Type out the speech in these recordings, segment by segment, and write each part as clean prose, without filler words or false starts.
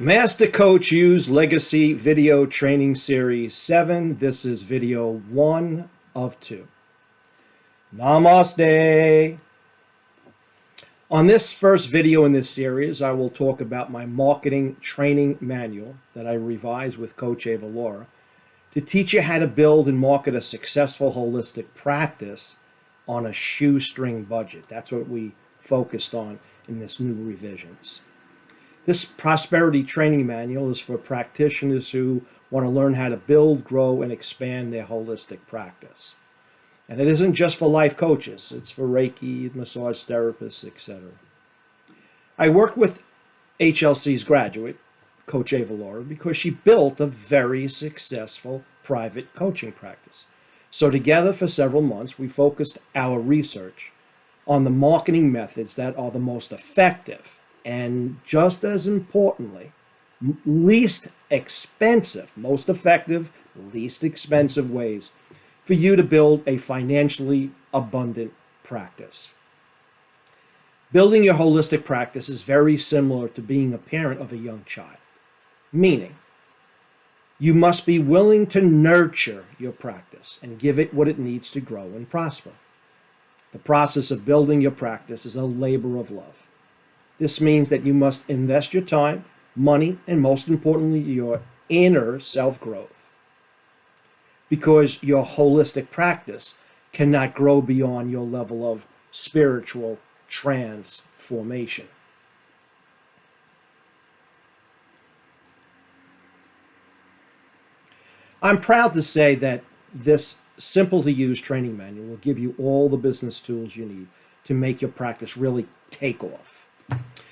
Master Coach U's Legacy Video Training Series 7. This is video 1 of 2. Namaste. On this first video in this series, I will talk about my marketing training manual that I revised with Coach Ava Laura to teach you how to build and market a successful holistic practice on a shoestring budget. That's what we focused on in this new revisions. This prosperity training manual is for practitioners who want to learn how to build, grow, and expand their holistic practice. And it isn't just for life coaches. It's for Reiki, massage therapists, etc. I work with HLC's graduate, Coach Ava Laura, because she built a very successful private coaching practice. So together for several months, we focused our research on the marketing methods that are the most effective and, just as importantly, least expensive, most effective, least expensive ways for you to build a financially abundant practice. Building your holistic practice is very similar to being a parent of a young child, meaning you must be willing to nurture your practice and give it what it needs to grow and prosper. The process of building your practice is a labor of love. This means that you must invest your time, money, and most importantly, your inner self-growth. Because your holistic practice cannot grow beyond your level of spiritual transformation. I'm proud to say that this simple-to-use training manual will give you all the business tools you need to make your practice really take off.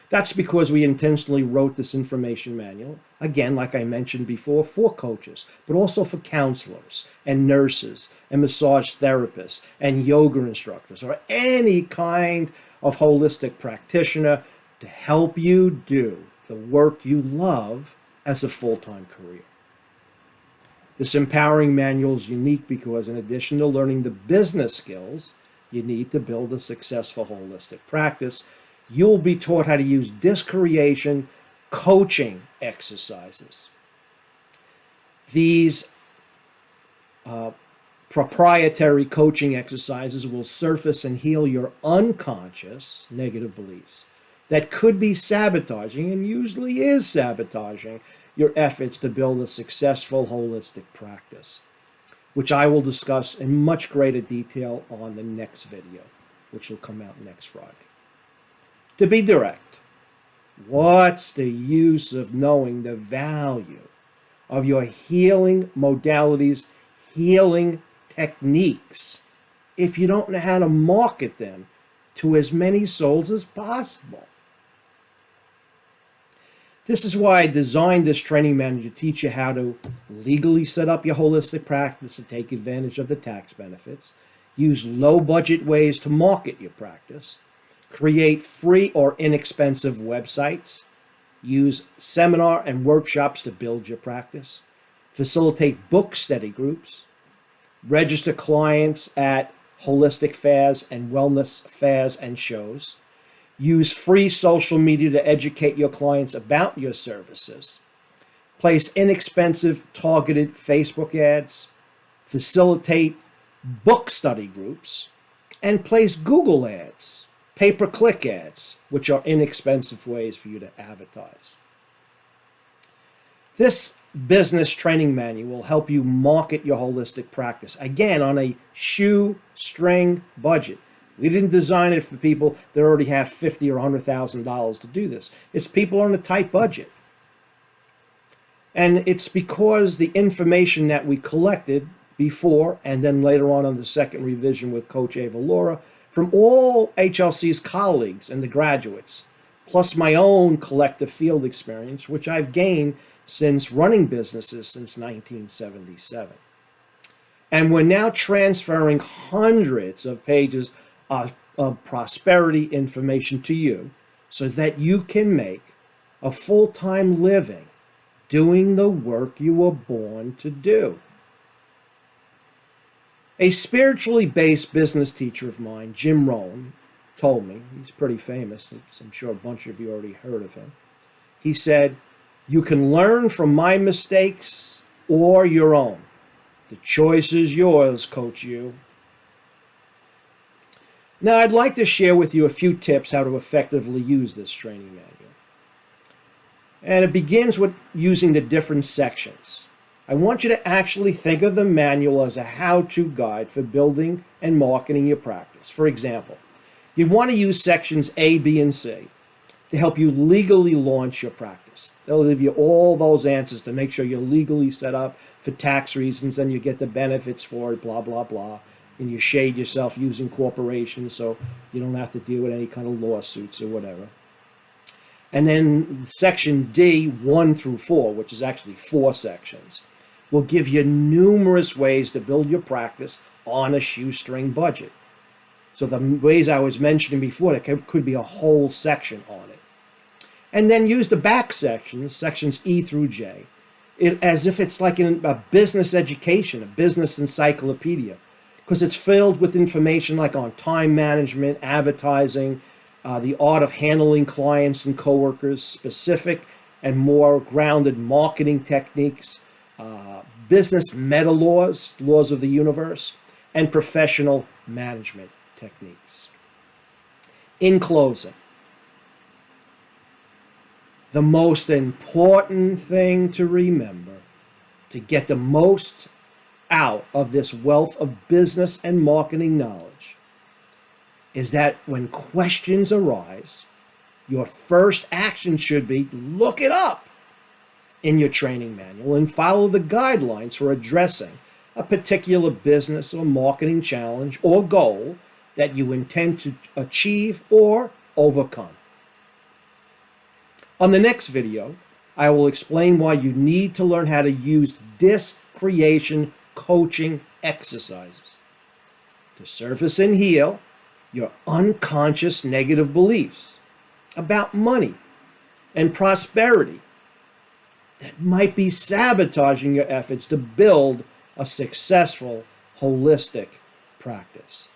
That's because we intentionally wrote this information manual, again, like I mentioned before, for coaches, but also for counselors and nurses and massage therapists and yoga instructors or any kind of holistic practitioner to help you do the work you love as a full-time career. This empowering manual is unique because in addition to learning the business skills you need to build a successful holistic practice, you'll be taught how to use disc creation coaching exercises. These proprietary coaching exercises will surface and heal your unconscious negative beliefs that could be sabotaging, and usually is sabotaging, your efforts to build a successful holistic practice, which I will discuss in much greater detail on the next video, which will come out next Friday. To be direct, what's the use of knowing the value of your healing modalities, healing techniques, if you don't know how to market them to as many souls as possible? This is why I designed this training manual to teach you how to legally set up your holistic practice and take advantage of the tax benefits, use low-budget ways to market your practice, create free or inexpensive websites, use seminar and workshops to build your practice, facilitate book study groups, register clients at holistic fairs and wellness fairs and shows, use free social media to educate your clients about your services, place inexpensive targeted Facebook ads, facilitate book study groups, and place Google ads, pay-per-click ads, which are inexpensive ways for you to advertise. This business training manual will help you market your holistic practice, again, on a shoestring budget. We didn't design it for people that already have $50,000 or $100,000 to do this. It's people on a tight budget. And it's because the information that we collected before and then later on the second revision with Coach Ava Laura from all HLC's colleagues and the graduates, plus my own collective field experience, which I've gained since running businesses since 1977. And we're now transferring hundreds of pages of prosperity information to you so that you can make a full-time living doing the work you were born to do. A spiritually based business teacher of mine, Jim Rohn, told me, he's pretty famous, I'm sure a bunch of you already heard of him. He said, You can learn from my mistakes or your own. The choice is yours, Coach U. Now, I'd like to share with you a few tips how to effectively use this training manual. And it begins with using the different sections. I want you to actually think of the manual as a how-to guide for building and marketing your practice. For example, you want to use sections A, B, and C to help you legally launch your practice. They'll give you all those answers to make sure you're legally set up for tax reasons and you get the benefits for it, blah, blah, blah. And you shade yourself using corporations so you don't have to deal with any kind of lawsuits or whatever. And then section D, 1 through 4, which is actually 4 sections, will give you numerous ways to build your practice on a shoestring budget. So the ways I was mentioning before, there could be a whole section on it. And then use the back sections, sections E through J, as if it's like a business education, a business encyclopedia, because it's filled with information like on time management, advertising, the art of handling clients and coworkers, specific and more grounded marketing techniques, business meta laws, laws of the universe, and professional management techniques. In closing, the most important thing to remember to get the most out of this wealth of business and marketing knowledge is that when questions arise, your first action should be look it up in your training manual and follow the guidelines for addressing a particular business or marketing challenge or goal that you intend to achieve or overcome. On the next video, I will explain why you need to learn how to use disc creation coaching exercises to surface and heal your unconscious negative beliefs about money and prosperity that might be sabotaging your efforts to build a successful, holistic practice.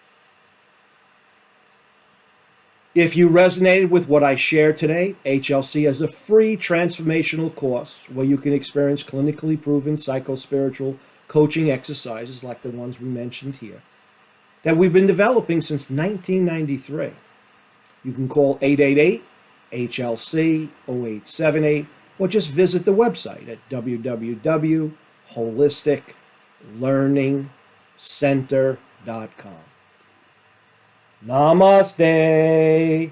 If you resonated with what I shared today, HLC has a free transformational course where you can experience clinically proven psycho-spiritual coaching exercises like the ones we mentioned here that we've been developing since 1993. You can call 888-HLC-0878 or just visit the website at www.holisticlearningcenter.com. Namaste.